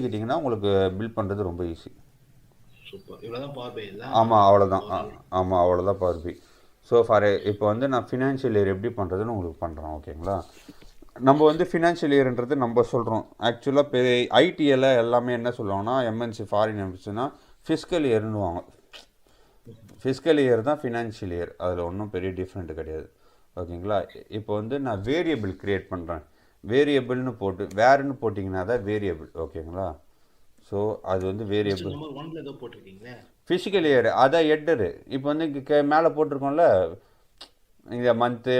கிட்டிங்கன்னா உங்களுக்கு பில்ட் பண்ணுறது ரொம்ப ஈஸி. சூப்பர். இவ்வளோதான் பவர் பை இல்ல? ஆமாம் அவ்வளோதான். ஓவரால். ஆமாம் அவ்வளோதான் பவர் பி. ஸோ இப்போ வந்து நான் ஃபினான்ஷியல் இயர் எப்படி பண்ணுறதுன்னு உங்களுக்கு பண்ணுறேன். ஓகேங்களா? நம்ம வந்து ஃபினான்ஷியல் இயர்ன்றது நம்ம சொல்கிறோம். ஆக்சுவலாக ஐடியில் எல்லாமே என்ன சொல்லுவாங்கன்னா எம்என்சி ஃபாரின் எம்என்சினா ஃபிஸ்கல் இயர்னுவாங்க. ஃபிஸ்கல் இயர் தான் ஃபினான்ஷியல் இயர். அதில் ஒன்றும் பெரிய டிஃப்ரெண்ட் கிடையாது. ஓகேங்களா? இப்போ வந்து நான் வேரியபிள் க்ரியேட் பண்ணுறேன். வேரியபிள்னு போட்டு வேறுன்னு போட்டிங்கன்னா தான் வேரியபிள். ஓகேங்களா? ஸோ அது வந்து ஃபர்ஸ்ட் வேரியபிள். நம்பர் 1ல ஏதோ போட்டிருக்கீங்களே. ஃபிசிக்கல் இயர் அதான் ஹெட்டரு. இப்போ வந்து இங்கே மேலே போட்டிருக்கோம்ல இந்த மந்த்து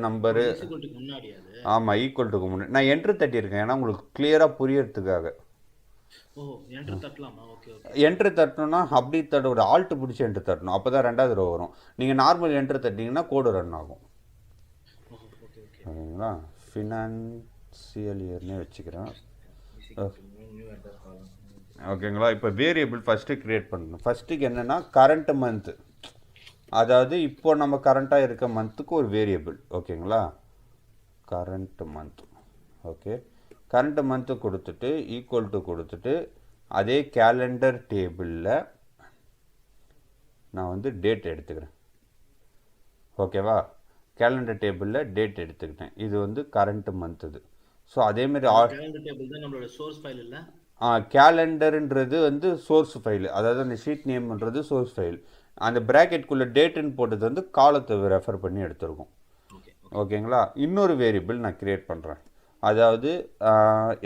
நம்பரு. இஸ் ஈக்குவல் முன்னாடி அது. ஆமாம் ஈக்குவல் டுக்கு முன்னாடி நான் என்ட்ரு தட்டியிருக்கேன். ஏன்னா உங்களுக்கு கிளியராக புரியறதுக்காக. ஓ என்டர் தட்டலாமா? Okay okay. என்ட்ரு தட்டணும்னா அப்படி தட்ட ஒரு ஆல்ட்டு பிடிச்சி என்ட்ரு தட்டணும். அப்போ தான் ரெண்டாவது ரோ வரும். நீங்கள் நார்மல் என்ட்ரு தட்டிங்கன்னா கோடு ரன் ஆகும். ஓ ஓகே ஓகே. ஓகேங்களா? ஃபினான்சியல் இயர்னே வச்சுக்கிறேன். இஸ் ஈக்குவல் நியூ என்டர் காலம். ஓகேங்களா? இப்போ வேரியபிள் ஃபஸ்ட்டு க்ரியேட் பண்ணணும். ஃபஸ்ட்டுக்கு என்னென்னா கரண்ட் மந்த்து, அதாவது இப்போ நம்ம கரண்ட்டாக இருக்க மந்த்துக்கு ஒரு வேரியபிள். ஓகேங்களா? Current month. Okay, current month கொடுத்துட்டு ஈக்குவல் டு கொடுத்துட்டு அதே கேலண்டர் டேபிளில் நான் வந்து டேட் எடுத்துக்கிறேன். ஓகேவா? கேலண்டர் டேபிளில் டேட் எடுத்துக்கிட்டேன். இது வந்து கரண்ட் மந்த். இது ஸோ அதேமாரி கேலண்டர் டேபிள் தான் நம்மளோட சோர்ஸ் ஃபைல் இல்ல? கேலண்டருன்றது வந்து சோர்ஸ் ஃபைல். அதாவது அந்த ஷீட் நேம்ன்றது சோர்ஸ் ஃபைல். அந்த ப்ராக்கெட்குள்ளே டேட்டுன்னு போட்டது வந்து காலத்தை ரெஃபர் பண்ணி எடுத்துருக்கோம். ஓகேங்களா? இன்னொரு வேரியபிள் நான் க்ரியேட் பண்ணுறேன். அதாவது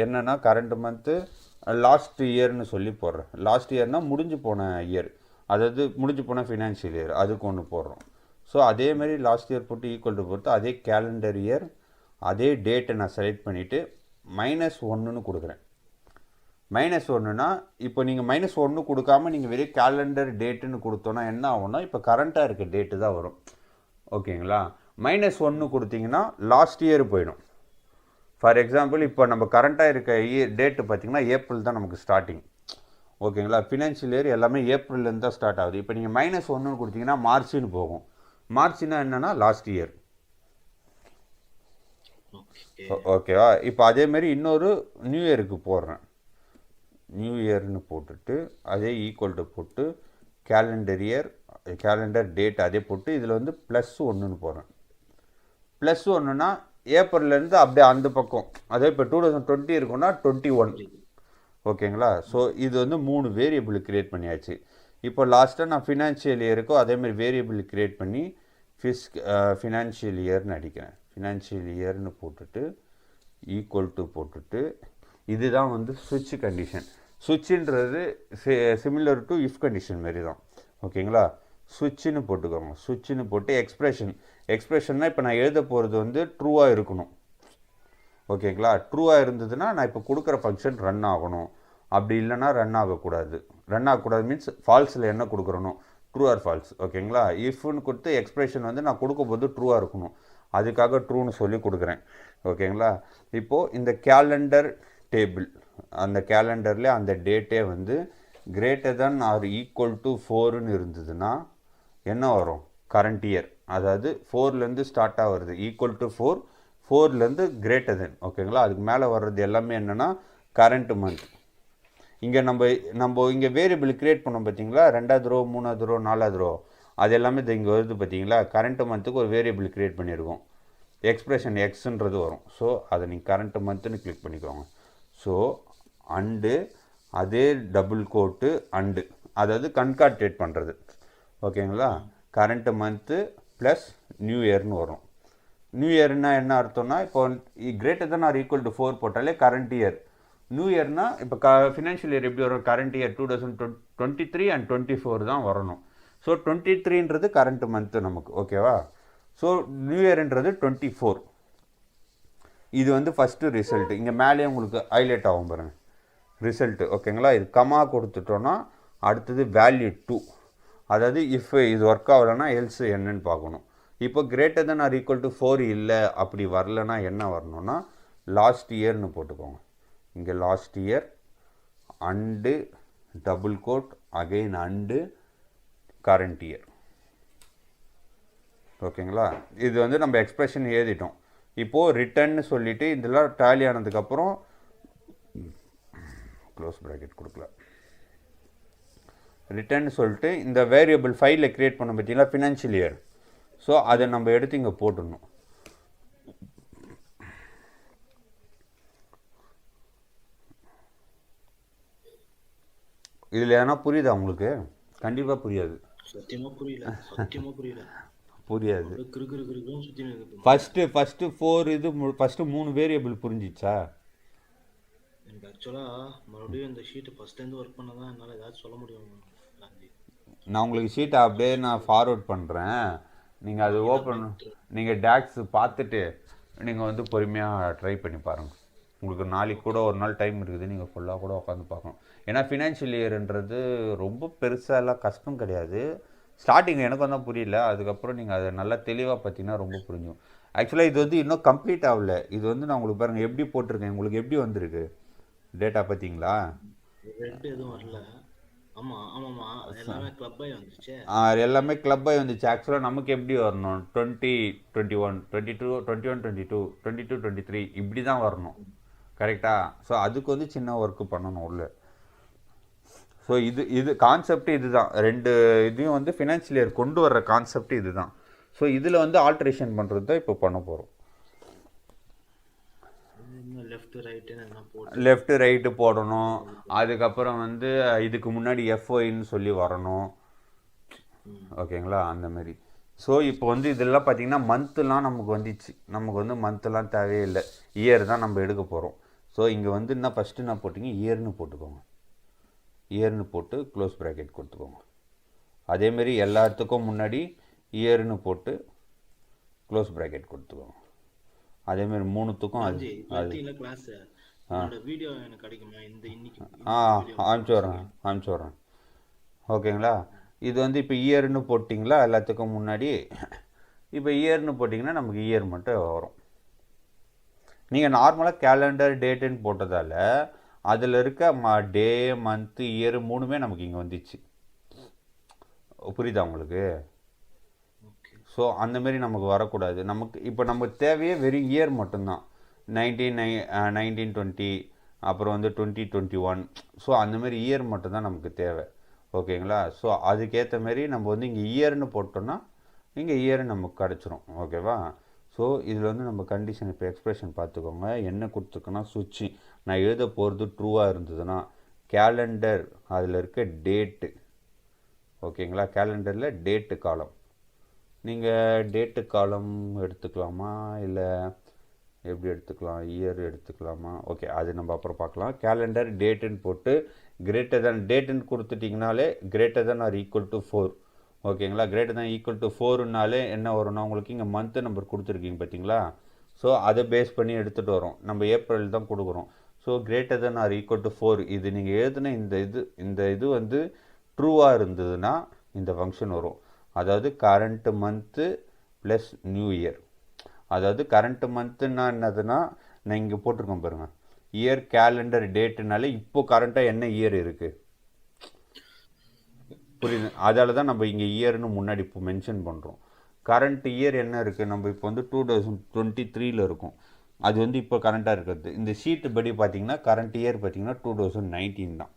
என்னென்னா கரண்ட் மந்த்து லாஸ்ட் இயர்னு சொல்லி போடுறேன். லாஸ்ட் இயர்னால் முடிஞ்சு போன இயர், அதாவது முடிஞ்சு போன ஃபினான்ஷியல் இயர், அதுக்கு ஒன்று போடுறோம். ஸோ அதேமாரி லாஸ்ட் இயர் போட்டு ஈக்குவல் டு போட்டு அதே கேலண்டர் இயர் அதே டேட்டை நான் செலக்ட் பண்ணிவிட்டு -1ன்னு கொடுக்குறேன். -1னா இப்போ நீங்கள் -1 கொடுக்காம நீங்கள் வெறும் கேலண்டர் டேட்டுன்னு கொடுத்தோன்னா என்ன ஆகும்னா இப்போ கரண்ட்டாக இருக்க டேட்டு தான் வரும். ஓகேங்களா? -1 கொடுத்தீங்கன்னா லாஸ்ட் இயர் போயிடும். ஃபார் எக்ஸாம்பிள் இப்போ நம்ம கரண்ட்டாக இருக்க டேட்டு பார்த்திங்கன்னா ஏப்ரல் தான் நமக்கு ஸ்டார்டிங். ஓகேங்களா? ஃபினான்ஷியல் இயர் எல்லாமே ஏப்ரல்லேருந்து தான் ஸ்டார்ட் ஆகுது. இப்போ நீங்கள் -1ன்னு கொடுத்தீங்கன்னா மார்ச்னு போகும். மார்ச்னா என்னென்னா லாஸ்ட் இயர். ஓகேவா? இப்போ அதேமாரி இன்னொரு நியூ இயருக்கு போடுறேன். நியூ இயர்னு போட்டுட்டு அதே ஈக்குவல் டு போட்டு கேலண்டர் இயர் கேலண்டர் டேட் அதே போட்டு இதில் வந்து +1ன்னு போடுறேன். +1னா ஏப்ரல்லேருந்து அப்படியே அந்த பக்கம், அதே இப்போ 2020 இருக்குன்னா 21. ஓகேங்களா? ஸோ இது வந்து 3 வேரியபிள் க்ரியேட் பண்ணியாச்சு. இப்போ லாஸ்ட்டாக நான் ஃபினான்ஷியல் இயருக்கோ அதேமாதிரி வேரியபிள் க்ரியேட் பண்ணி ஃபினான்ஷியல் இயர்னு அடிக்கிறேன். ஃபினான்ஷியல் இயர்னு போட்டுட்டு ஈக்குவல் டு போட்டுட்டு இதுதான் வந்து ஸ்விட்ச் கண்டிஷன். ஸ்விட்சுன்றது சிமிலர் டு இஃப் கண்டிஷன் மாரி தான். ஓகேங்களா? ஸ்விட்சுன்னு போட்டுக்கோங்க. ஸ்விட்சுன்னு போட்டு எக்ஸ்பிரஷன்னா இப்போ நான் எழுத போகிறது வந்து ட்ரூவாக இருக்கணும். ஓகேங்களா? ட்ரூவாக இருந்ததுன்னா நான் இப்போ கொடுக்குற ஃபங்க்ஷன் ரன் ஆகணும். அப்படி இல்லைனா ரன் ஆகக்கூடாது. ரன் ஆகக்கூடாது மீன்ஸ் ஃபால்ஸில் என்ன கொடுக்குறணும், ட்ரூ ஆர் ஃபால்ஸ். ஓகேங்களா? இஃப்னு கொடுத்து எக்ஸ்பிரஷன் வந்து நான் கொடுக்கும்போது ட்ரூவாக இருக்கணும். அதுக்காக ட்ரூன்னு சொல்லி கொடுக்குறேன். ஓகேங்களா? இப்போது இந்த கேலண்டர் டேபிள் அந்த கேலண்டரில் அந்த டேட்டே வந்து greater than or equal to 4ன்னு இருந்ததுன்னா என்ன வரும்? Current year. அதாவது 4லேருந்து ஸ்டார்ட்டாக வருது. ஈக்குவல் டு 4, 4லேருந்து கிரேட்டர் தென். ஓகேங்களா? அதுக்கு மேலே வர்றது எல்லாமே என்னென்னா கரண்ட் மந்த். இங்கே நம்ம இங்கே வேரியபிள் க்ரியேட் பண்ணோம் பார்த்தீங்களா? 2வது ரோ, 3வது ரோ, 4வது ரோ, அது எல்லாமே இங்கே வருது பார்த்தீங்களா? கரண்ட் மந்த்துக்கு ஒரு வேரியபிள் க்ரியேட் பண்ணியிருக்கோம். எக்ஸ்பிரஷன் எக்ஸ்ன்றது வரும். ஸோ அதை நீங்கள் கரண்ட் மந்த்துன்னு கிளிக் பண்ணிக்கோங்க. ஸோ அண்டு அதே டபுள் கோட்டு அண்டு, அதாவது கன்கார்டேட் பண்ணுறது. ஓகேங்களா? கரண்ட் மந்த்து ப்ளஸ் நியூ இயர்னு வரும். நியூ இயர்னா என்ன அர்த்தம்னா இப்போ greater than or equal to 4 போட்டாலே கரண்ட் இயர். நியூ இயர்னா இப்போ ஃபினான்ஷியல் இயர் எப்படி வரும்? கரண்ட் இயர் 2023 and 24 தான் வரணும். ஸோ 23ன்றது கரண்ட் மந்த்து நமக்கு. ஓகேவா? ஸோ நியூ இயர்ன்றது 24. இது வந்து ஃபஸ்ட்டு ரிசல்ட். இங்கே மேலே உங்களுக்கு ஹைலைட் ஆகும் பாருங்கள் ரிசல்ட்டு. ஓகேங்களா? இது கமா கொடுத்துட்டோன்னா அடுத்தது வேல்யூ 2. அதாவது இஃப் இது ஒர்க் ஆகலைன்னா எல்ஸ் என்னன்னு பார்க்கணும். இப்போ greater than or equal to 4 இல்லை அப்படி வரலன்னா என்ன வரணும்னா லாஸ்ட் இயர்னு போட்டுக்கோங்க. இங்கே last year and double quote again and current year. ஓகேங்களா? இது வந்து நம்ம எக்ஸ்பிரஷன் எழுதிட்டோம். இப்போது ரிட்டர்ன்னு சொல்லிவிட்டு இதெல்லாம் டேலி ஆனதுக்கப்புறம் க்ளோஸ் ப்ராக்கெட் கொடுக்கலாம். ரிட்டர்ன் சொல்லிட்டு இந்த வேரியபிள் ஃபைலில் க்ரியேட் பண்ண பார்த்தீங்களா ஃபினான்ஷியல் இயர், ஸோ அதை நம்ம எடுத்து இங்கே போட்டுடணும். இதில் எதனா புரியுதா உங்களுக்கு? கண்டிப்பாக புரியாது. சத்தியமா புரியல. புரியாது. சுத்தி ஃபஸ்ட்டு 4 இது ஃபஸ்ட்டு 3 வேரியபிள் புரிஞ்சிச்சா? எனக்கு ஆக்சுவலா மறுபடியும் இந்த ஷீட் ஃபர்ஸ்ட்லேருந்து ஒர்க் பண்ண தான் என்னால் ஏதாச்சும் சொல்ல முடியும். நான் உங்களுக்கு ஷீட்டை அப்படியே நான் ஃபார்வர்ட் பண்ணுறேன், நீங்கள் அது ஓப்பன், நீங்கள் டேக்ஸ் பார்த்துட்டு நீங்கள் வந்து பொறுமையாக ட்ரை பண்ணி பாருங்கள். உங்களுக்கு நாளைக்கு கூட ஒரு நாள் டைம் இருக்குது, நீங்கள் ஃபுல்லாக கூட உட்காந்து பார்க்கணும். ஏன்னா ஃபினான்ஷியல் இயர்ன்றது ரொம்ப பெருசாலாம் கஷ்டம் கிடையாது. ஸ்டார்டிங் எனக்கும் தான் புரியல, அதுக்கப்புறம் நீங்கள் அதை நல்லா தெளிவாக பார்த்தீங்கன்னா ரொம்ப புரிஞ்சும். ஆக்சுவலாக இது வந்து இன்னும் கம்ப்ளீட் ஆகல. இது வந்து நான் உங்களுக்கு பாருங்கள் எப்படி போட்டிருக்கேன், உங்களுக்கு எப்படி வந்திருக்கு டேட்டா பார்த்தீங்களா? எதுவும் வரல. எல்லாமே கிளப் ஆகி வந்துச்சு. ஆக்சுவலாக நமக்கு எப்படி வரணும், 20, 21, 22, 21, 22, 22, 23 இப்படி தான் வரணும், கரெக்டாக? ஸோ அதுக்கு வந்து சின்ன ஒர்க்கு பண்ணணும் உள்ள. ஸோ இது கான்செப்ட் இது தான். ரெண்டு இதையும் வந்து ஃபினான்ஷியல் இயர் கொண்டு வர்ற கான்செப்ட் இது தான். ஸோ இதில் வந்து ஆல்ட்ரேஷன் பண்ணுறது தான் இப்போ பண்ண போகிறோம். லெஃப்ட் ரைட்டு போடணும். அதுக்கப்புறம் வந்து இதுக்கு முன்னாடி எஃப்ஒய்ன்னு சொல்லி வரணும், ஓகேங்களா? அந்த மாதிரி. ஸோ இப்போ வந்து இதெல்லாம் பார்த்தீங்கன்னா மந்த்துலாம் நமக்கு வந்துச்சு. நமக்கு வந்து மந்த்துலாம் தேவையில்லை, இயர் தான் நம்ம எடுக்க போகிறோம். ஸோ இங்கே வந்து என்ன ஃபஸ்ட்டு என்ன போட்டிங்க, இயர்னு போட்டுக்கோங்க. இயர்னு போட்டு க்ளோஸ் ப்ராக்கெட் கொடுத்துக்கோங்க. அதேமாரி எல்லாத்துக்கும் முன்னாடி இயர்னு போட்டு க்ளோஸ் ப்ராக்கெட் கொடுத்துக்கோங்க. அதேமாரி மூணுத்துக்கும் அனுப்பிச்சி விட்றேன், ஓகேங்களா? இது வந்து இப்போ இயர்னு போட்டிங்களா எல்லாத்துக்கும் முன்னாடி. இப்போ இயர்னு போட்டிங்கன்னா நமக்கு இயர் மட்டும் வரும். நீங்கள் நார்மலாக கேலண்டர் டேட்டுன்னு போட்டதால் அதில் இருக்க டே மந்த்து இயர் மூணுமே நமக்கு இங்கே வந்துச்சு. புரியுதா உங்களுக்கு? ஸோ அந்தமாரி நமக்கு வரக்கூடாது. நமக்கு இப்போ நமக்கு தேவையே வெறும் இயர் மட்டும்தான். 1920, அப்புறம் வந்து 2021. ஸோ அந்தமாரி இயர் மட்டும்தான் நமக்கு தேவை, ஓகேங்களா? ஸோ அதுக்கேற்ற மாரி நம்ம வந்து இங்கே இயர்னு போட்டோன்னா இங்கே இயர் நமக்கு கிடச்சிரும், ஓகேவா? ஸோ இதில் வந்து நம்ம கண்டிஷன் இப்போ எக்ஸ்பிரஷன் பார்த்துக்கோங்க. என்ன கொடுத்துருக்கோன்னா சுவிட்சு நான் எழுத போகிறது ட்ரூவாக இருந்ததுன்னா கேலண்டர் அதில் இருக்க டேட்டு, ஓகேங்களா? கேலண்டரில் டேட்டு காலம். நீங்கள் டேட்டு காலம் எடுத்துக்கலாமா இல்லை எப்படி எடுத்துக்கலாம், இயர் எடுத்துக்கலாமா? ஓகே, அது நம்ம அப்புறம் பார்க்கலாம். கேலண்டர் டேட்டுன்னு போட்டு கிரேட்டர் தேன் டேட்டுன்னு கொடுத்துட்டிங்கனாலே greater than or equal to 4, ஓகேங்களா? கிரேட்டர் தேன் ஈக்குவல் டு 4னாலே என்ன வரும்னா உங்களுக்கு இங்கே மந்த்து நம்பர் கொடுத்துருக்கீங்க பார்த்தீங்களா? ஸோ அதை பேஸ் பண்ணி எடுத்துகிட்டு வரோம். நம்ம ஏப்ரல் தான் கொடுக்குறோம். So greater than or equal to 4 இது நீங்கள் எழுதுன இந்த இது வந்து ட்ரூவாக இருந்ததுன்னா இந்த ஃபங்க்ஷன் வரும். அதாவது current month plus new year. அதாவது கரண்ட் மந்த்துன்னா என்னதுன்னா நான் இங்கே போட்டிருக்கேன் பாருங்கள், இயர் கேலண்டர் டேட்டுனாலே இப்போ கரண்ட்டாக என்ன இயர் இருக்குது புரியுது? அதால் தான் நம்ம இங்கே இயர்னு முன்னாடி இப்போ மென்ஷன் பண்ணுறோம். கரண்ட் இயர் என்ன இருக்குது, நம்ம இப்போ வந்து 2023 இருக்கும். அது வந்து இப்போ கரண்ட்டாக இருக்கிறது. இந்த ஷீட்டு படி பார்த்தீங்கன்னா கரண்ட் இயர் பார்த்தீங்கன்னா 2019 தான்,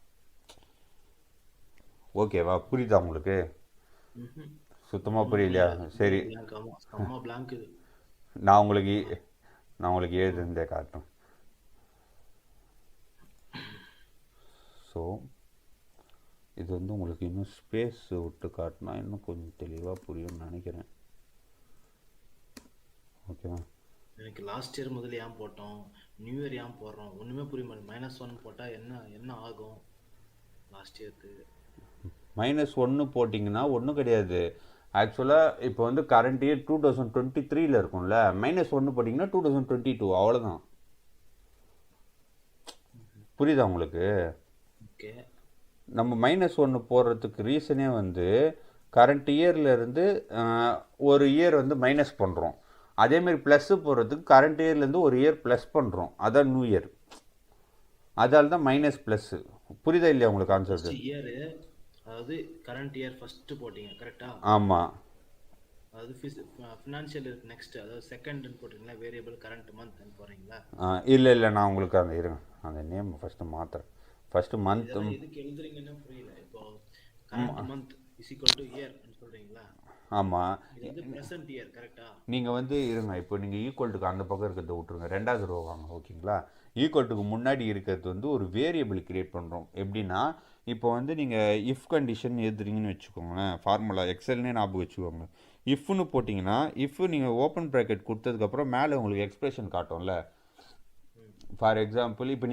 ஓகேவா? புரியுதா உங்களுக்கு? சுத்தமாக புரியலையா? சரி, நான் உங்களுக்கு எழுதுந்தே காட்டுறேன். ஸோ இது வந்து உங்களுக்கு இன்னும் ஸ்பேஸ் விட்டு காட்டினா இன்னும் கொஞ்சம் தெளிவாக புரியும்னு நினைக்கிறேன், ஓகேவா? எனக்கு லாஸ்ட் இயர் முதல்ல ஏன் போட்டோம், நியூ இயர் ஏன் போடுறோம் ஒன்றுமே புரிய மாட்டேன். -1 போட்டால் என்ன ஆகும் லாஸ்ட் இயருக்கு? -1 போட்டிங்கன்னா ஒன்றும் கிடையாது. ஆக்சுவலாக இப்போ வந்து கரண்ட் இயர் 2023 இருக்கும்ல, -1 போட்டிங்கன்னா 2022, அவ்வளோதான். புரியுதா உங்களுக்கு? ஓகே. நம்ம -1 போடுறதுக்கு ரீசனே வந்து கரண்ட் இயர்லேருந்து ஒரு இயர் வந்து மைனஸ் பண்ணுறோம். அதேமாரி ப்ளஸ்ஸு போடுறதுக்கு கரண்ட் இயர்லேருந்து ஒரு இயர் ப்ளஸ் பண்ணுறோம், அதான் நியூ இயர். அதால் தான் மைனஸ் ப்ளஸ்ஸு. புரியுதா இல்லையா உங்களுக்கு கான்செப்ட்? இயர் அதாவது கரண்ட் இயர் ஃபர்ஸ்ட் போட்டீங்க கரெக்டா? ஆமாம். அதாவது ஃபினான்ஷியல் இயர் நெக்ஸ்ட், அதாவது செகண்ட்னு போட்டிங்களா, வேரியபிள் கரண்ட் மந்த்னு போடுறீங்களா? இல்லை நான் உங்களுக்கு அந்த இருங்க அந்த நேம் ஃபஸ்ட்டு மாற்றுறேன். ஃபஸ்ட்டு மந்த் இதெல்லாம் எதுக்கு எழுதுறீங்கன்னு புரியல. இப்போ current month is equal to year சொல்றீங்களா? ஆமாம். இது வந்து பிரசன்ட் இயர் கரெக்டா? நீங்கள் வந்து இருங்க, இப்போ நீங்கள் ஈக்குவல்ட்டுக்கு அந்த பக்கம் இருக்கிறத விட்ருங்க, ரெண்டாவது ரோ வாங்க, ஓகேங்களா? ஈக்குவல்ட்டுக்கு முன்னாடி இருக்கிறது வந்து ஒரு வேரியபிள் கிரியேட் பண்ணுறோம். எப்படின்னா, இப்போ வந்து நீங்கள் இஃப் கண்டிஷன் எழுதுறீங்கன்னு வச்சுக்கோங்களேன், ஃபார்முலா எக்ஸல்னே ஞாபகம் வச்சுக்கோங்க. இஃப்னு போட்டிங்கன்னா, இஃப் நீங்கள் ஓப்பன் ப்ராக்கெட் கொடுத்ததுக்கப்புறம் மேலே உங்களுக்கு எக்ஸ்பிரஷன் காட்டும்ல. ஃபார் எக்ஸாம்பிள் இப்போ